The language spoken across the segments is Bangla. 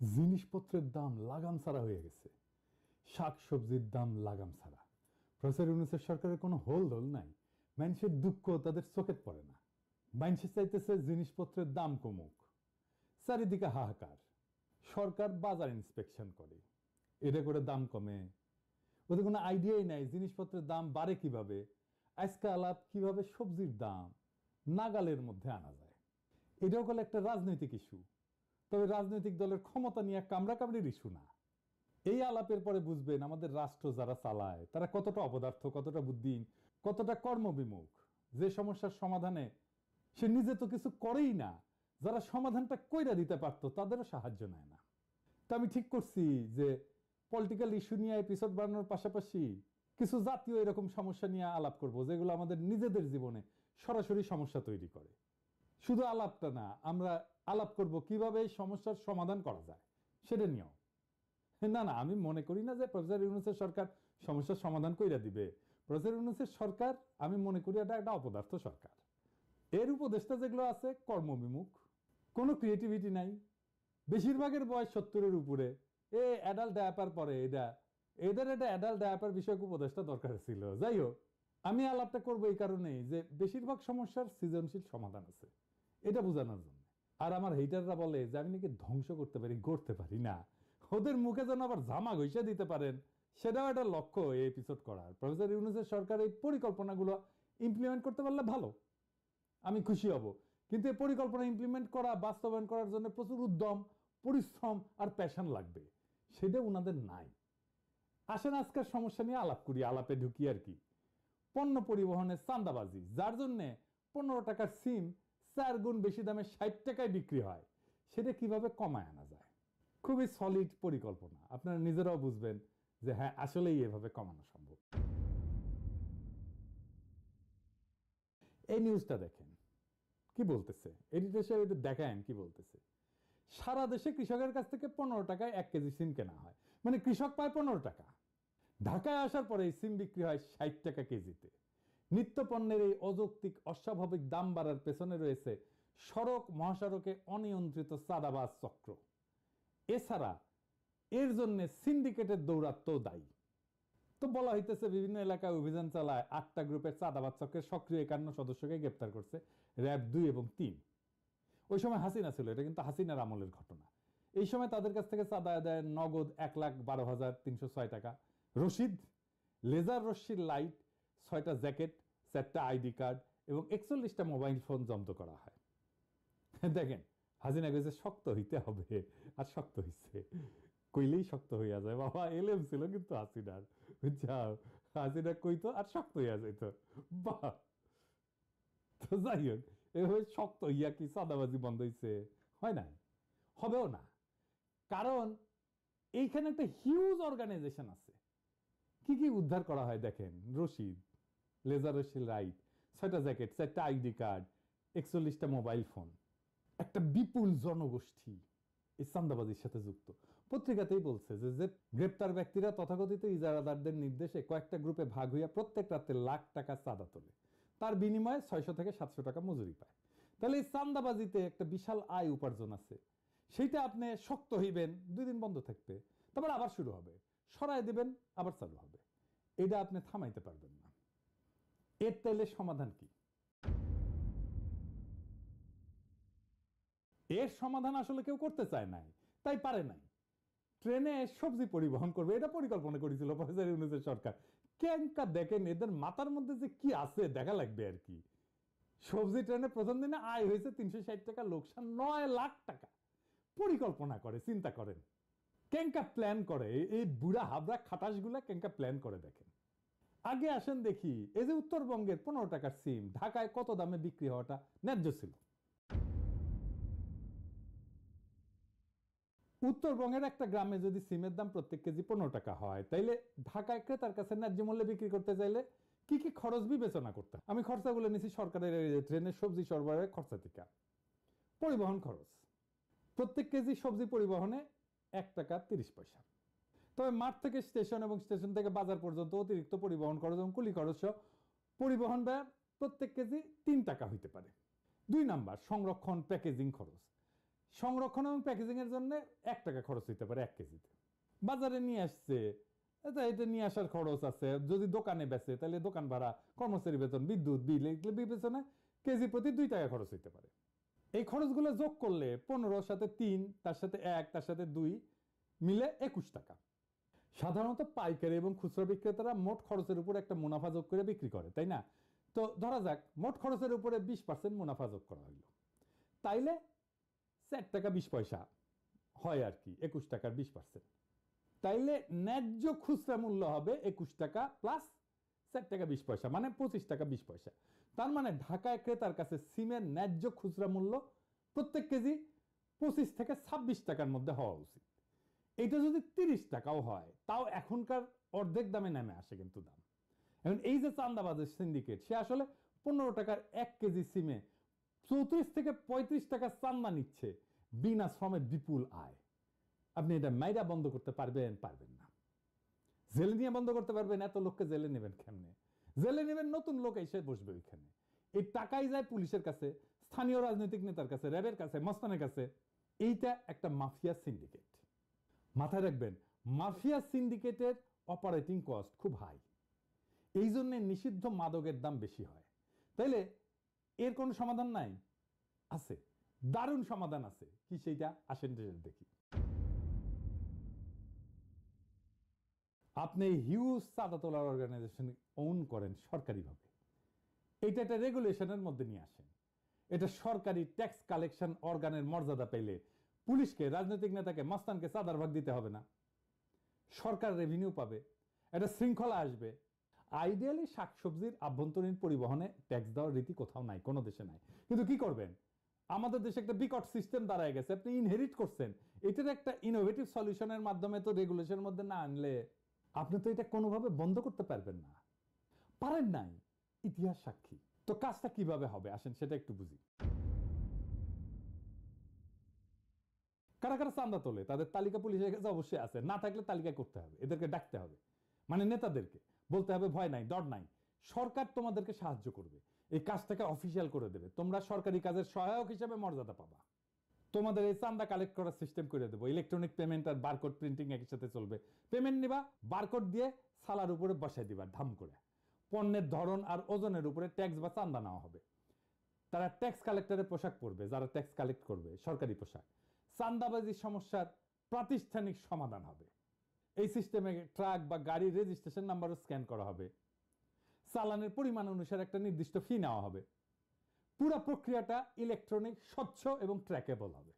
জিনিসপত্রের দাম লাগাম ছাড়া হয়ে গেছে, শাক সবজির দাম লাগাম ছাড়া। প্রফেসর ইউনূসের সরকারের কোনো হোল নাই। মানুষের দুঃখ তাদের চোখে পড়ে না। মানুষ চাইতেছে জিনিসপত্রের দাম কমুক, চারিদিকে হাহাকার। সরকার বাজার ইন্সপেকশন করে, এটা করে দাম কমে। ওদের কোনো আইডিয়াই নাই জিনিসপত্রের দাম বাড়ে কিভাবে। আজকে আলাপ কিভাবে সবজির দাম নাগালের মধ্যে আনা যায়। এটাও হলো একটা রাজনৈতিক ইস্যু, তবে রাজনৈতিক দলের ক্ষমতা নিয়ে কামড়াকামড়ির ইস্যু না। এই আলাপের পরে বুঝবেন আমাদের রাষ্ট্র যারা চালায় তারা কতটা অপদার্থ, কতটা বুদ্ধিহীন, কতটা কর্মবিমুখ। যে সমস্যার সমাধানে সে নিজে তো কিছু করেই না, যারা সমাধানটা কইরা দিতে পারতো তাদেরও সাহায্য নেয় না। তো আমি ঠিক করছি যে পলিটিক্যাল ইস্যু নিয়ে এপিসোড বানানোর পাশাপাশি কিছু জাতীয় এরকম সমস্যা নিয়ে আলাপ করব, যেগুলো আমাদের নিজেদের জীবনে সরাসরি সমস্যা তৈরি করে। শুধু আলাপটা না, আমরা আলাপ করব কিভাবে এই সমস্যার সমাধান করা যায় সেটা নিয়েও। না, আমি মনে করি না যে প্রফেসর ইউনূসের সরকার সমস্যার সমাধান কইরা দিবে। প্রফেসর ইউনূসের সরকার আমি মনে করি এটা একটা অপদার্থ সরকার। এর উপদেষ্টা যেগুলো আছে কর্মবিমুখ, কোনো ক্রিয়েটিভিটি নাই। বেশিরভাগের বয়স 70-এর উপরে। অ্যাডাল্ট ডায়াপার পরে এদের একটা অ্যাডাল্ট ডায়াপার বিষয়ক উপদেষ্টা দরকার ছিল। যাই হোক, আমি আলাপটা করবো এই কারণেই যে বেশিরভাগ সমস্যার সৃজনশীল সমাধান আছে, এটা বোঝানোর জন্য। আর আমার হেটাররা বলে যে আমি নাকি ধ্বংস করতে পারি, গড়তে পারি না। ওদের মুখে যেন আবার জামা ঘষে দিতে পারেন, সেটাও একটা লক্ষ্য এই এপিসোড করার। প্রফেসর ইউনূসের সরকার এই পরিকল্পনাগুলো ইমপ্লিমেন্ট করতে পারলে ভালো, আমি খুশি হব। কিন্তু এই পরিকল্পনা ইমপ্লিমেন্ট করা, বাস্তবায়ন করার জন্য প্রচুর উদ্যম, পরিশ্রম আর প্যাশন লাগবে, সেটা ওনাদের নাই। আসেন আজকের সমস্যা নিয়ে আলাপ করি। আলাপে ঢুকি আর কি। পণ্য পরিবহনের চাঁদাবাজি, যার জন্য 15 টাকার সিম 4 গুণ বেশি দামে 60 টাকায় বিক্রি হয়, সেটা কিভাবে কমায় আনা যায়। খুবই সলিড পরিকল্পনা, আপনারা নিজেরাও বুঝবেন যে হ্যাঁ আসলেই এভাবে কমানো সম্ভব। এই নিউজটা দেখেন কি বলতেছে, এডিটর সাহেব এটা দেখায় কি বলতেছে। সারা দেশে কৃষকের কাছ থেকে 15 টাকায় 1 কেজি সিম কেনা হয়, মানে কৃষক পায় 15 টাকা। ঢাকায় আসার পরে এই সিম বিক্রি হয় 60 টাকা কেজিতে। নিত্য পণ্যের এই অযৌক্তিক অস্বাভাবিক দাম বাড়ার পেছনে রয়েছে সড়ক মহাসড়কে অনিয়ন্ত্রিত চাঁদাবাজ চক্র। এছাড়া এর জন্য সিন্ডিকেটের দৌরাত্ম্য দায়ী। তো বলা হইতেছে বিভিন্ন এলাকায় অভিযান চালায় 8টা গ্রুপের চাঁদাবাজ চক্রের সক্রিয় 51 সদস্যকে গ্রেপ্তার করছে র‍্যাব 2 এবং 3। ওই সময় হাসিনা ছিল, এটা কিন্তু হাসিনার আমলের ঘটনা। এই সময় তাদের কাছ থেকে চাঁদা আদায় নগদ 1,12,306 টাকা, রশিদ, লেজার রশ্মির লাইট, 6টা জ্যাকেট, 4টা আইডি কার্ড এবং 41টা মোবাইল ফোন জব্দ করা হয়। দেখেন হাসিনা কইছে শক্ত হইতে হবে, আর শক্ত হইছে। কইলেই শক্ত হইয়া যায় বাবা। এলএম ছিল কিন্তু হাসিনার, বুঝছাও। হাসিনা কইতো আর শক্ত হইয়া যাইতো। বাহ। তো যাই হোক, এভাবে শক্ত হইয়া কি চাঁদাবাজি বন্ধ হইছে? হয় না, হবেও না। কারণ এইখানে একটা হিউজ অর্গানাইজেশন আছে। কি কি উদ্ধার করা হয় দেখেন। রশিদ, লেজার রশ্মির লাইট, 6টা জ্যাকেট, 4টা আইডি কার্ড, 41টা মোবাইল ফোন। একটা বিপুল জনগোষ্ঠী এই চাঁদাবাজির সাথে যুক্ত। পত্রিকাতেই বলছে যে গ্রেপ্তার ব্যক্তিরা তথাকথিত ইজারাদারদের নির্দেশে কয়েকটা গ্রুপে ভাগ হইয়া প্রত্যেক রাতে লাখ টাকা চাঁদা তোলে, তার বিনিময়ে 600 থেকে 700 টাকা মজুরি পায়। তাহলে এই চাঁদাবাজিতে একটা বিশাল আয় উপার্জন আছে। সেইটা আপনি শক্ত হইবেন, 2 দিন বন্ধ থাকবে, তারপর আবার শুরু হবে, সরায় দিবেন, আবার চালু হবে। এটা আপনি থামাইতে পারবেন না। এর তাইলে সমাধান কি? এর সমাধান আসলে কেউ করতে চায় নাই, তাই পারে নাই। ট্রেনে সবজি পরিবহন করবে এটা পরিকল্পনা করেছিল প্রফেসর ইউনূসের সরকার। কেনকা দেখেন এদের মাথার মধ্যে যে কি আছে দেখা লাগবে আর কি। সবজি ট্রেনে প্রথম দিনে আয় হয়েছে 360 টাকা, লোকসান 9 লাখ টাকা। পরিকল্পনা করে, চিন্তা করেন কেনকা প্ল্যান করে এই বুড়া হাবড়া খাটাসগুলা, কেনকা প্ল্যান করে দেখেন। আগে আসেন দেখি, এই যে উত্তরবঙ্গের 15 টাকার সিম ঢাকায় কত দামে বিক্রি হওয়াটা ন্যায্য ছিল? উত্তরবঙ্গের একটা গ্রামে যদি সিমের দাম প্রত্যেক কেজি 15 টাকা হয়, তাইলে ঢাকায় ক্রেতার কাছে ন্যায্য মূল্যে বিক্রি করতে চাইলে কি কি খরচ বিবেচনা করতে? আমি খরচাগুলো নিছি সরকারের ট্রেনের সবজি সরবরাহের খরচা থেকে। পরিবহন খরচ, প্রত্যেক কেজি সবজি পরিবহনে 1 টাকা 30 পয়সা। তবে মাঠ থেকে স্টেশন এবং স্টেশন থেকে বাজার পর্যন্ত অতিরিক্ত পরিবহন খরচ এবং কুলি খরচ পরিবহন ব্যয় প্রত্যেক কেজি 3 টাকা হইতে পারে। 2 নাম্বার, সংরক্ষণ প্যাকেজিং খরচ। সংরক্ষণ এবং প্যাকেজিং এর জন্য 1 টাকা খরচ হইতে পারে 1 কেজিতে। বাজারে নিয়ে আসছে, এটা নিয়ে আসার খরচ আছে, যদি দোকানে বেচে তাহলে দোকান ভাড়া, কর্মচারী বেতন, বিদ্যুৎ বিল, এগুলো বিবেচনায় কেজি প্রতি 2 টাকা খরচ হইতে পারে। এই খরচগুলো যোগ করলে 15 সাথে 3, তার সাথে 1, তার সাথে 2 মিলে 21 টাকা। সাধারণত পাইকারি এবং খুচরা বিক্রেতারা মোট খরচের উপর একটা মুনাফা যোগ করে বিক্রি করে, তাই না? তো ধরা যাক মোট খরচের উপরে 20% মুনাফা যোগ করা হলো, তাইলে 4 টাকা 20 পয়সা হয় আর কি, 21 টাকার 20%। তাইলে ন্যায্য খুচরা মূল্য হবে 21 টাকা প্লাস 4 টাকা 20 পয়সা, মানে 25 টাকা 20 পয়সা। তার মানে ঢাকায় ক্রেতার কাছে সিমের ন্যায্য খুচরা মূল্য প্রত্যেক কেজি 25 থেকে 26 টাকার মধ্যে হওয়া উচিত। এটা যদি 30 টাকাও হয় তাও এখনকার অর্ধেক দামে নেমে আসে কিন্তু দাম। এখন এই যে চান্দাবাজের সিন্ডিকেট, সে আসলে 15 টাকার 1 কেজি সিমে 34 থেকে 35 টাকা চান্দা নিচ্ছে, বিনা শ্রমে বিপুল আয়। আপনি এটা মাইরা বন্ধ করতে পারবেন? পারবেন না। জেলে নিয়ে বন্ধ করতে পারবেন? এত লোককে জেলে নেবেন কেমনে? জেলে নেবেন নতুন লোক এসে বসবে ওইখানে। এই টাকাই যায় পুলিশের কাছে, স্থানীয় রাজনৈতিক নেতার কাছে, র্যাবের কাছে, মস্তানের কাছে। এইটা একটা মাফিয়া সিন্ডিকেট। মাথায় রাখবেন, মাফিয়া সিন্ডিকেটের অপারেটিং কস্ট খুব হাই, এই জন্য নিষিদ্ধ মাদকের দাম বেশি হয়। তাইলে এর কোনো সমাধান নাই? আছে, দারুণ সমাধান আছে। কি সেইটা? আসেন দেখি। আপনি হিউজ চাঁদা তোলার অর্গানাইজেশন ওন করেন সরকারিভাবে, এটা একটা রেগুলেশনের মধ্যে নিয়ে আসেন। এটা সরকারি ট্যাক্স কালেকশন অর্গানের মর্যাদা পেলে পুলিশকে, রাজনৈতিক নেতাকে, মস্তানকে চাঁদার ভাগ দিতে হবে না, সরকার রেভিনিউ পাবে, একটা শৃঙ্খলা আসবে। আইডিয়ালি শাকসবজির আভ্যন্তরীণ পরিবহনে ট্যাক্স দেওয়ার রীতি কোথাও নাই, কোনো দেশে নাই। কিন্তু কি করবেন, আমাদের দেশে একটা বিকট সিস্টেম দাঁড়ায় গেছে, আপনি ইনহেরিট করছেন। এটার একটা ইনোভেটিভ সলিউশনের মাধ্যমে তো রেগুলেশনের মধ্যে না আনলে আপনি তো এটা কোনোভাবে বন্ধ করতে পারবেন না, পারেন নাই, ইতিহাস সাক্ষী। তো কাজটা কিভাবে হবে আসেন সেটা একটু বুঝি। কারা কারা চাঁদা তোলে তাদের তালিকা পুলিশের কাছে অবশ্যই আছে, না থাকলে তালিকা করতে হবে, এদেরকে ডাকতে হবে, মানে নেতাদেরকে বলতে হবে ভয় নাই, ডর নাই, সরকার তোমাদেরকে সাহায্য করবে, এই কাজটাকে অফিসিয়াল করে দেবে, তোমরা সরকারি কাজের সহায়ক হিসেবে মর্যাদা পাবা, তোমাদের এই চাঁদা কালেক্ট করার সিস্টেম করে দেবো, ইলেকট্রনিক পেমেন্ট আর বারকোড প্রিন্টিং একই সাথে চলবে। পেমেন্ট নিবা, বারকোড দিয়ে সালার উপরে বসাই দিবা ধাম করে, পণ্যের ধরন আর ওজনের উপরে ট্যাক্স বা চাঁদা নেওয়া হবে। তারা ট্যাক্স কালেক্টরের পোশাক পরবে, যারা ট্যাক্স কালেক্ট করবে সরকারি পোশাক। চাঁদাবাজির সমস্যার প্রাতিষ্ঠানিক সমাধান হবে। এই সিস্টেমে ট্রাক বা গাড়ির রেজিস্ট্রেশন নাম্বারও স্ক্যান করা হবে, চালানের পরিমাণ অনুসারে একটা নির্দিষ্ট ফি নেওয়া হবে। পুরো প্রক্রিয়াটা ইলেকট্রনিক, স্বচ্ছ এবং ট্র্যাকেবল হবে।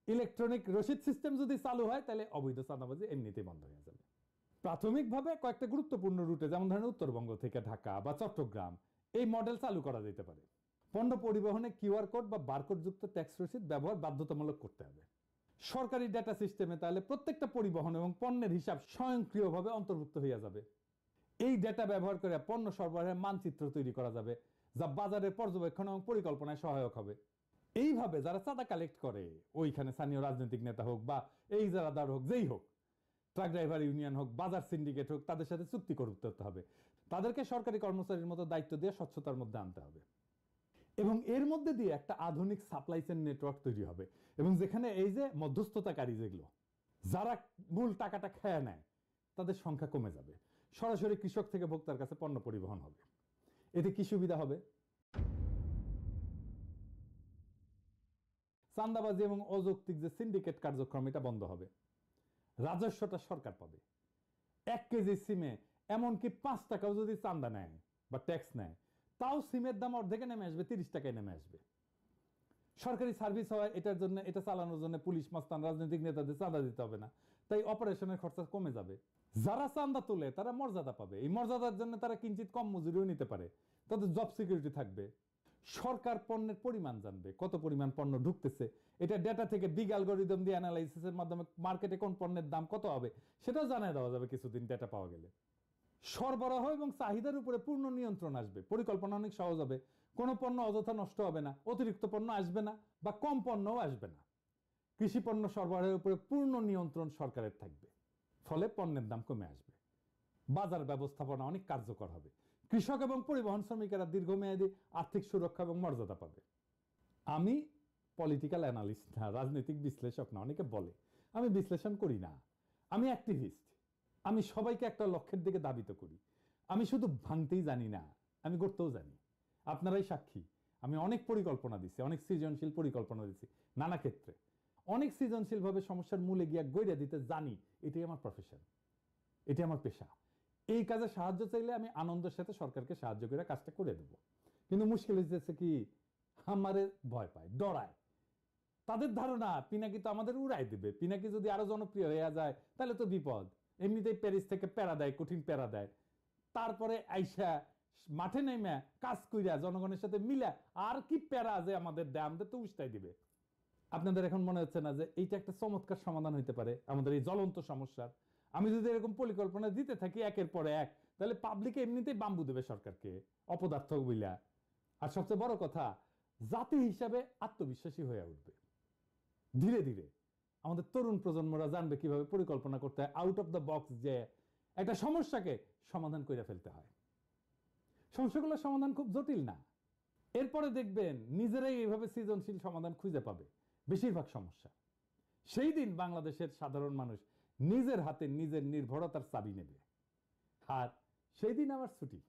ইলেকট্রনিক রসিদ সিস্টেম যদি চালু হয় তাহলে অবৈধ চাঁদাবাজি এমনিতেই বন্ধ হয়ে যাবে। প্রাথমিকভাবে কয়েকটা গুরুত্বপূর্ণ রুটে, যেমন ধরেন উত্তরবঙ্গ থেকে ঢাকা বা চট্টগ্রাম, এই মডেল চালু করা যেতে পারে। পণ্য পরিবহনে কিউআর কোড বা বারকোড যুক্ত ট্যাক্স রসিদ ব্যবহার বাধ্যতামূলক করতে হবে। সরকারি ডেটা সিস্টেমে তাহলে প্রত্যেকটা পরিবহন এবং পণ্যের হিসাব স্বয়ংক্রিয়ভাবে অন্তর্ভুক্ত হয়ে যাবে। এই ডেটা ব্যবহার করে পণ্য সরবরাহের মানচিত্র তৈরি করা যাবে, যা বাজারের পর্যবেক্ষণ এবং পরিকল্পনায় সহায়ক হবে। এইভাবে যারা চাঁদা কালেক্ট করে, ওইখানে স্থানীয় রাজনৈতিক নেতা হোক বা এই যারাদার হোক, যেই হোক, ট্রাক ড্রাইভার ইউনিয়ন হোক, বাজার সিন্ডিকেট হোক, তাদের সাথে চুক্তি করতে হবে। তাদেরকে সরকারি কর্মচারীর মতো দায়িত্ব দিয়ে স্বচ্ছতার মধ্যে আনতে হবে, এবং এর মধ্যে দিয়ে একটা আধুনিক সাপ্লাই চেইন নেটওয়ার্ক তৈরি হবে, এবং যেখানে এই যে মধ্যস্থতাকারী, যেগুলো যারা মূল টাকাটা খেয়ে নেয়, তাদের সংখ্যা কমে যাবে। সরাসরি কৃষক থেকে ভোক্তার কাছে পণ্য পরিবহন হবে। এতে কি সুবিধা হবে? চাঁদাবাজি এবং অযৌক্তিক যে সিন্ডিকেট কার্যক্রম, এটা বন্ধ হবে। রাজস্বটা সরকার পাবে। 1 কেজি সিমে এমনকি 5 টাকাও যদি চাঁদা নেয় বা ট্যাক্স নেয়, তাও সিমের দাম অর্ধেকে নেমে আসবে, 30 টাকায় নেমে আসবে। সরকারি সার্ভিস হয়, এটার জন্য, এটা চালানোর জন্য পুলিশ, মস্তান, রাজনৈতিক নেতাদের চাঁদা দিতে হবে না, তাই অপারেশনের খরচা কমে যাবে। যারা চাঁদা তোলে তারা মর্যাদা পাবে, এই মর্যাদার জন্য তারা কিঞ্চিত কম মজুরিও নিতে পারে, তাদের জব সিকিউরিটি থাকবে। সরকার পণ্যের পরিমাণ জানবে, কত পরিমাণ পণ্য ঢুকতেছে, এটা ডেটা থেকে বিগ অ্যালগরিদম দিয়ে অ্যানালাইসিসের মাধ্যমে মার্কেটে কোন পণ্যের দাম কত হবে সেটাও জানিয়ে দেওয়া যাবে কিছুদিন ডেটা পাওয়া গেলে। সরবরাহ এবং চাহিদার উপরে পূর্ণ নিয়ন্ত্রণ আসবে, পরিকল্পনা অনেক সহজ হবে, কোনো পণ্য অযথা নষ্ট হবে না, অতিরিক্ত পণ্য আসবে না বা কম পণ্যও আসবে না। কৃষি পণ্য সরবরাহের উপরে পূর্ণ নিয়ন্ত্রণ সরকারের থাকবে, ফলে পণ্যের দাম কমে আসবে। বাজার ব্যবস্থাপনা অনেক কার্যকর হবে, কৃষক এবং পরিবহন শ্রমিকেরা দীর্ঘমেয়াদী আর্থিক সুরক্ষা এবং মর্যাদা পাবে। আমি পলিটিক্যাল অ্যানালিস্ট না, রাজনৈতিক বিশ্লেষক না। অনেকে বলে আমি বিশ্লেষণ করি না, আমি অ্যাক্টিভিস্ট। আমি সবাইকে একটা লক্ষ্যের দিকে ধাবিত করি। আমি শুধু ভাঙতেই জানি না, আমি করতেও জানি। আপনারাই সাক্ষী, আমি অনেক পরিকল্পনা দিচ্ছি, অনেক সৃজনশীল পরিকল্পনা দিচ্ছি নানা ক্ষেত্রে। অনেক সৃজনশীলভাবে সমস্যার মূলে গিয়া গইরা দিতে জানি। এটাই আমার প্রফেশন, এটি আমার পেশা। এই কাজে সাহায্য চাইলে আমি আনন্দের সাথে সরকারকে সাহায্য করে কাজটা করে দেব। কিন্তু মুশকিল হচ্ছে কি, আমারে ভয় পায়, ডরায়। তাদের ধারণা পিনাকি তো আমাদের উড়াই দেবে, পিনাকি যদি আরো জনপ্রিয় হয়ে যায় তাহলে তো বিপদ। এমনিতেই প্যারিস থেকে প্যারা দেয়, কঠিন প্যারা দেয়, তারপরে আইসা মাঠে নেমে কাজ কইরা জনগণের সাথে মিলা আর কি প্যারা যে আমাদের দেয়, আমাদের তো উস্তাই দিবে। আপনাদের এখন মনে হচ্ছে না যে এইটা একটা চমৎকার সমাধান হইতে পারে আমাদের এই জ্বলন্ত সমস্যার? আমি যদি এরকম পরিকল্পনা দিতে থাকি একের পর এক, তাহলে পাবলিক এমনিতেই বাম্বু দেবে সরকারকে অপদার্থ বইলা। আর সবচেয়ে বড় কথা, জাতি হিসাবে আত্মবিশ্বাসী হয়ে উঠবে। ধীরে ধীরে আমাদের তরুণ প্রজন্মরা জানবে কিভাবে পরিকল্পনা করতে হয়, আউট অফ দ্য বক্স, যে একটা সমস্যাকে সমাধান করে ফেলতে হয়। সমস্যাগুলোর সমাধান খুব জটিল না। এরপরে দেখবেন নিজেরাই এইভাবে সৃজনশীল সমাধান খুঁজে পাবে বেশিরভাগ সমস্যা। সেই দিন বাংলাদেশের সাধারণ মানুষ নিজের হাতে নিজের নির্ভরতার চাবি নেবে। আর সেই দিন আমার ছুটি।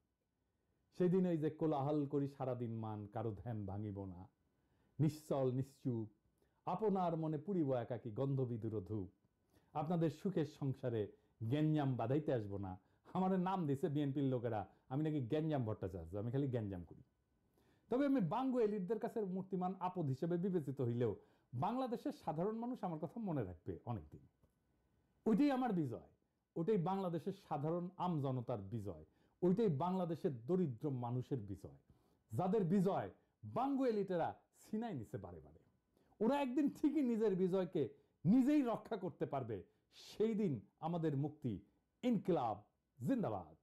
সেই দিন ওই যে কোলাহল করি সারাদিন মান, কারো ধ্যান ভাঙিব না, নিশ্চল নিশ্চুপ আপনার মনে পুরিব একাকী গন্ধবিধুর ধূপ, আপনাদের সুখের সংসারে গ্যাঞ্জাম বাধাইতে আসবো না। আমার নাম দিছে বিএনপির লোকেরা, আমি নাকি গ্যাঞ্জাম ভট্টাচার্য, আমি খালি গ্যাঞ্জাম করি। তবে আমি বাঙ্গু এলিটদের কাছে মূর্তিমান আপদ হিসেবে বিবেচিত হইলেও বাংলাদেশের সাধারণ মানুষ আমার কথা মনে রাখবে অনেকদিন। ওইটাই আমার বিজয়, ওইটাই বাংলাদেশের সাধারণ আম জনতার বিজয়, ওইটাই বাংলাদেশের দরিদ্র মানুষের বিজয়, যাদের বিজয় বাঙ্গু এলিটেরা ছিনাই নিছে বারে বারে। ওরা একদিন ঠিকই নিজের বিজয়কে নিজেই রক্ষা করতে পারবে। সেই দিন আমাদের মুক্তি। ইনকিলাব জিন্দাবাদ।